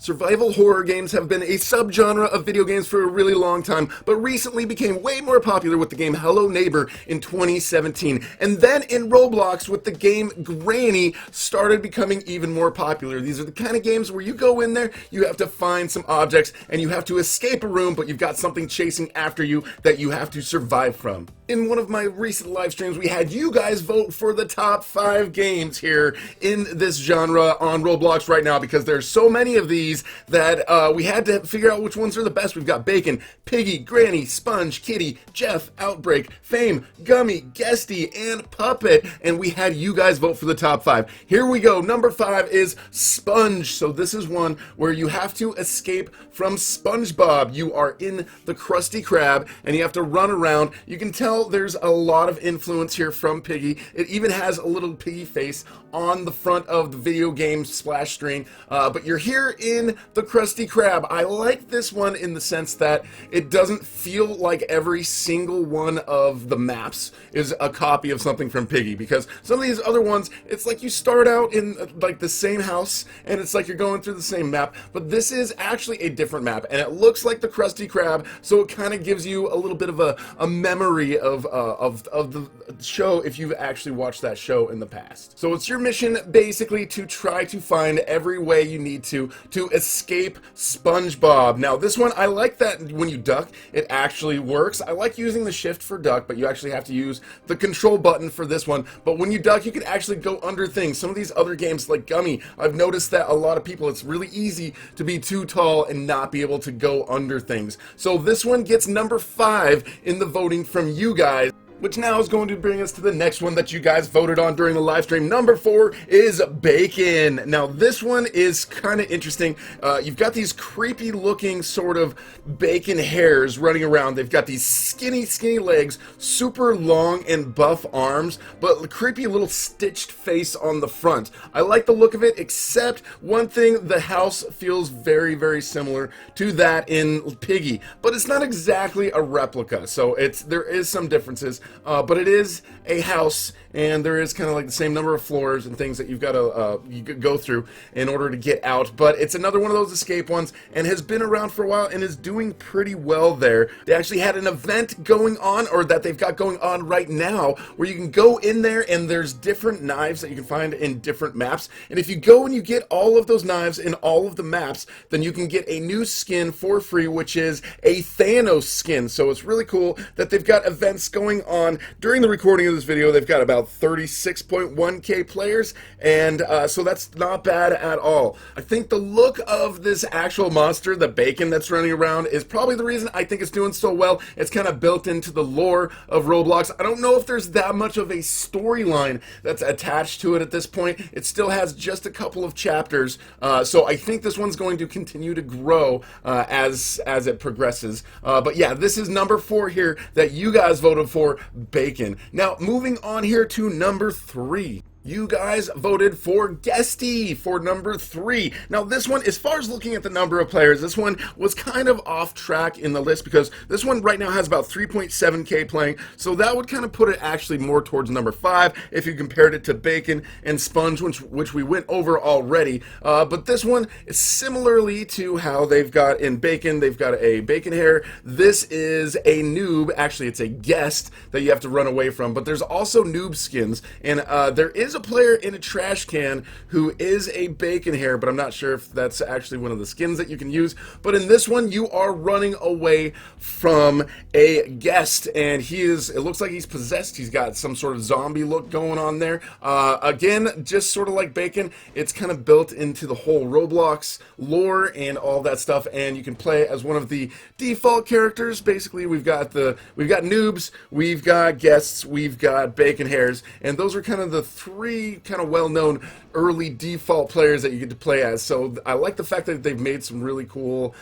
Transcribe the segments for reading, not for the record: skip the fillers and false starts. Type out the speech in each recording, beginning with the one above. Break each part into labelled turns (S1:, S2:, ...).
S1: Survival horror games have been a subgenre of video games for a really long time, but recently became way more popular with the game Hello Neighbor in 2017. And then in Roblox with the game Granny started becoming even more popular. These are the kind of games where you go in there, you have to find some objects, and you have to escape a room, but you've got something chasing after you that you have to survive from. In one of my recent live streams, we had you guys vote for the top 5 games here in this genre on Roblox right now, because there's so many of these that we had to figure out which ones are the best. We've got Bacon, Piggy, Granny, Sponge, Kitty, Jeff, Outbreak, Fame, Gummy, Desti, and Puppet, and we had you guys vote for the top 5. Here we go. Number 5 is Sponge. So this is one where you have to escape from SpongeBob. You are in the Krusty Krab, and you have to run around. You can tell there's a lot of influence here from Piggy. It even has a little Piggy face on the front of the video game splash screen, but you're here in the Krusty Krab. I like this one in the sense that it doesn't feel like every single one of the maps is a copy of something from Piggy, because some of these other ones, it's like you start out in like the same house and it's like you're going through the same map, but this is actually a different map and it looks like the Krusty Krab, so it kind of gives you a little bit of a memory of the show if you've actually watched that show in the past. So it's your mission basically to try to find every way you need to escape SpongeBob. Now this one, I like that when you duck, it actually works. I like using the shift for duck, but you actually have to use the control button for this one. But when you duck, you can actually go under things. Some of these other games like Gummy, I've noticed that a lot of people, it's really easy to be too tall and not be able to go under things. So this one gets number 5 in the voting from you guys, which now is going to bring us to the next one that you guys voted on during the live stream. Number 4 is Bacon. Now this one is kind of interesting. You've got these creepy looking sort of bacon hairs running around. They've got these skinny legs, super long and buff arms, but creepy little stitched face on the front. I like the look of it, except one thing, the house feels very similar to that in Piggy, but it's not exactly a replica, so there is some differences. But it is a house, and there is kind of like the same number of floors and things that you've got to go through in order to get out. But it's another one of those escape ones, and has been around for a while and is doing pretty well there. They actually had an event going on, or that they've got going on right now, where you can go in there and there's different knives that you can find in different maps. And if you go and you get all of those knives in all of the maps, then you can get a new skin for free, which is a Thanos skin. So it's really cool that they've got events going on. During the recording of this video, they've got about 36.1k players, and so that's not bad at all. I think the look of this actual monster, the Bacon that's running around, is probably the reason I think it's doing so well. It's kind of built into the lore of Roblox. I don't know if there's that much of a storyline that's attached to it at this point. It still has just a couple of chapters, so I think this one's going to continue to grow as it progresses. But yeah, this is number 4 here that you guys voted for, Bacon. Now, moving on here to number 3. You guys voted for Desti for number 3. Now this one, as far as looking at the number of players, this one was kind of off track in the list, because this one right now has about 3.7k playing, so that would kind of put it actually more towards number 5 if you compared it to Bacon and Sponge, which we went over already. But this one is similarly to how they've got in Bacon, they've got a bacon hair. This is a noob, actually it's a guest that you have to run away from, but there's also noob skins, and there is a player in a trash can who is a bacon hair, but I'm not sure if that's actually one of the skins that you can use. But in this one, you are running away from a guest, and it looks like he's possessed. He's got some sort of zombie look going on there. Again, just sort of like Bacon, it's kind of built into the whole Roblox lore and all that stuff, and you can play as one of the default characters. Basically, we've got noobs, we've got guests, we've got bacon hairs, and those are kind of the 3 kind of well-known early default players that you get to play as. So I like the fact that they've made some really cool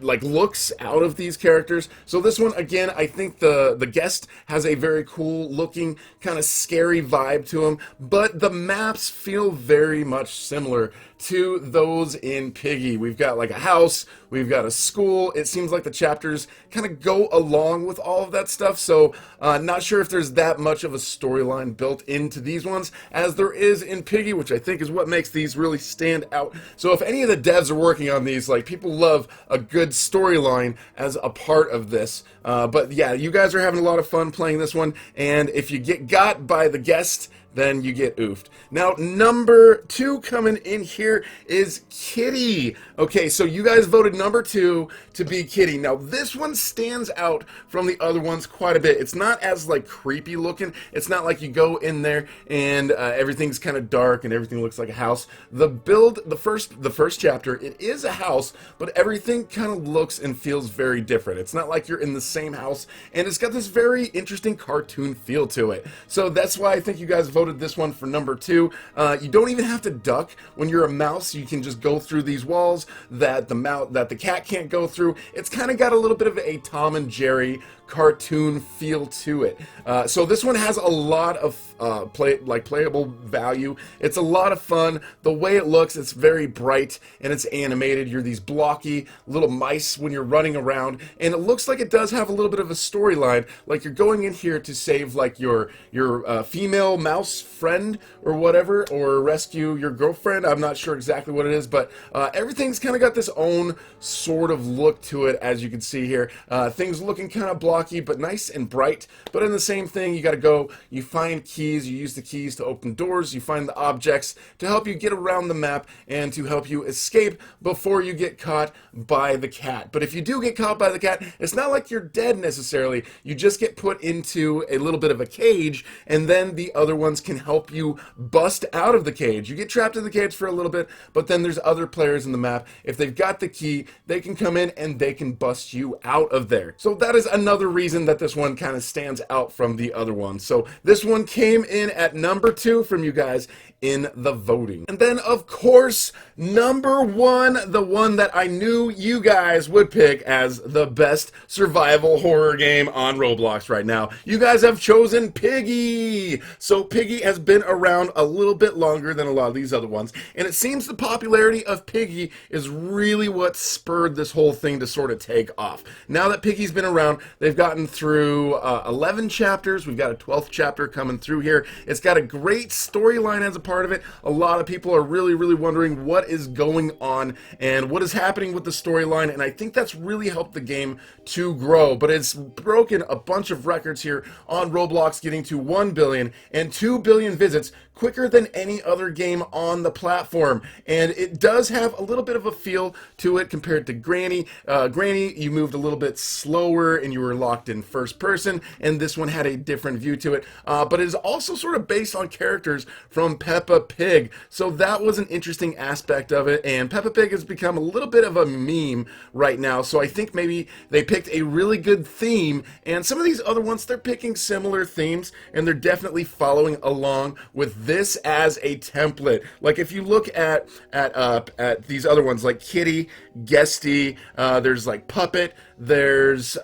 S1: like looks out of these characters. So this one, again, I think the guest has a very cool looking kind of scary vibe to him, but the maps feel very much similar to those in Piggy. We've got like a house, we've got a school. It seems like the chapters kind of go along with all of that stuff, so not sure if there's that much of a storyline built into these ones as there is in Piggy, which I think is what makes these really stand out. So if any of the devs are working on these, like, people love a good storyline as a part of this. But yeah, you guys are having a lot of fun playing this one, and if you get got by the guest, then you get oofed. Now, number 2 coming in here is Kitty. Okay, so you guys voted number 2 to be Kitty. Now, this one stands out from the other ones quite a bit. It's not as, like, creepy looking. It's not like you go in there and everything's kind of dark and everything looks like a house. The first chapter, it is a house, but everything kind of looks and feels very different. It's not like you're in the same house, and it's got this very interesting cartoon feel to it. So that's why I think you guys voted this one for number 2. You don't even have to duck when you're a mouse. You can just go through these walls that the cat can't go through. It's kind of got a little bit of a Tom and Jerry cartoon feel to it. So this one has a lot of playable value. It's a lot of fun. The way it looks, it's very bright and it's animated. You're these blocky little mice when you're running around, and it looks like it does have a little bit of a storyline. Like, you're going in here to save like your female mouse friend or whatever, or rescue your girlfriend. I'm not sure exactly what it is, but everything's kind of got this own sort of look to it, as you can see here. Things looking kind of blocky but nice and bright, but in the same thing, you got to go, you find keys, you use the keys to open doors, you find the objects to help you get around the map and to help you escape before you get caught by the cat. But if you do get caught by the cat, it's not like you're dead necessarily. You just get put into a little bit of a cage, and then the other ones can help you bust out of the cage. You get trapped in the cage for a little bit, but then there's other players in the map. If they've got the key, they can come in and they can bust you out of there. So that is another reason that this one kind of stands out from the other one. So this one came in at number 2 from you guys in the voting. And then, of course, number 1, the one that I knew you guys would pick as the best survival horror game on Roblox right now. You guys have chosen Piggy. So Piggy has been around a little bit longer than a lot of these other ones, and it seems the popularity of Piggy is really what spurred this whole thing to sort of take off. Now that Piggy's been around, they've gotten through 11 chapters. We've got a 12th chapter coming through here. It's got a great storyline as a part of it. A lot of people are really wondering what is going on and what is happening with the storyline, and I think that's really helped the game to grow. But it's broken a bunch of records here on Roblox, getting to 1 billion and 2 billion visits quicker than any other game on the platform. And it does have a little bit of a feel to it compared to Granny. Granny, you moved a little bit slower and you were locked in first person, and this one had a different view to it. But it is also sort of based on characters from Peppa Pig. So that was an interesting aspect of it, and Peppa Pig has become a little bit of a meme right now. So I think maybe they picked a really good theme, and some of these other ones, they're picking similar themes, and they're definitely following along with this as a template. Like, if you look at these other ones like Kitty, Desti, there's like Puppet, there's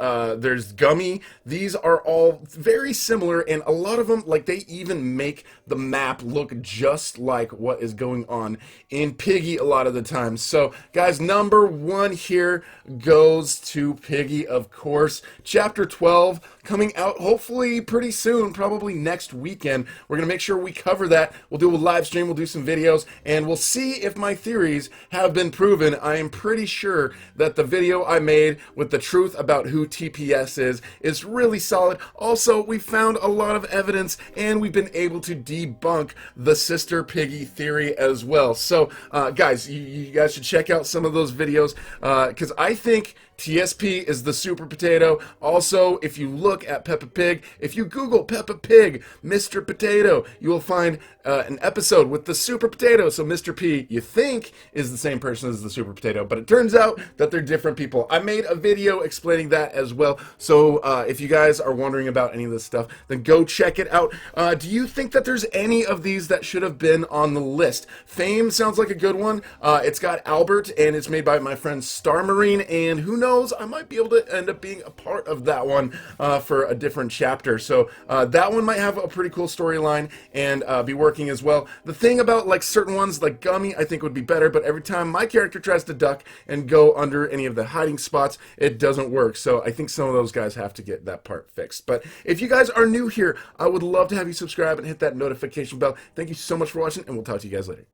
S1: Gummy. These are all very similar, and a lot of them, like, they even make the map look just like what is going on in Piggy a lot of the time. So guys, number 1 here goes to Piggy, of course. Chapter 12 coming out hopefully pretty soon, probably next weekend. We're gonna make sure we cover that. We'll do a live stream, we'll do some videos, and we'll see if my theories have been proven. I am pretty sure that the video I made with the truth about who TPS is really solid. Also, we found a lot of evidence, and we've been able to debunk the sister Piggy theory as well. So guys, you guys should check out some of those videos, because I think TSP is the super potato. Also, if you look at Peppa Pig, if you Google Peppa Pig, Mr. Potato, you will find an episode with the super potato. So Mr. P, you think, is the same person as the super potato, but it turns out that they're different people. I made a video explaining that as well. So if you guys are wondering about any of this stuff, then go check it out. Do you think that there's any of these that should have been on the list? Fame sounds like a good one. It's got Albert, and it's made by my friend Star Marine, and who knows, I might be able to end up being a part of that one for a different chapter. So that one might have a pretty cool storyline, and be working as well. The thing about like certain ones like Gummy I think would be better, but every time my character tries to duck and go under any of the hiding spots, it doesn't work. So I think some of those guys have to get that part fixed. But if you guys are new here, I would love to have you subscribe and hit that notification bell. Thank you so much for watching, and we'll talk to you guys later.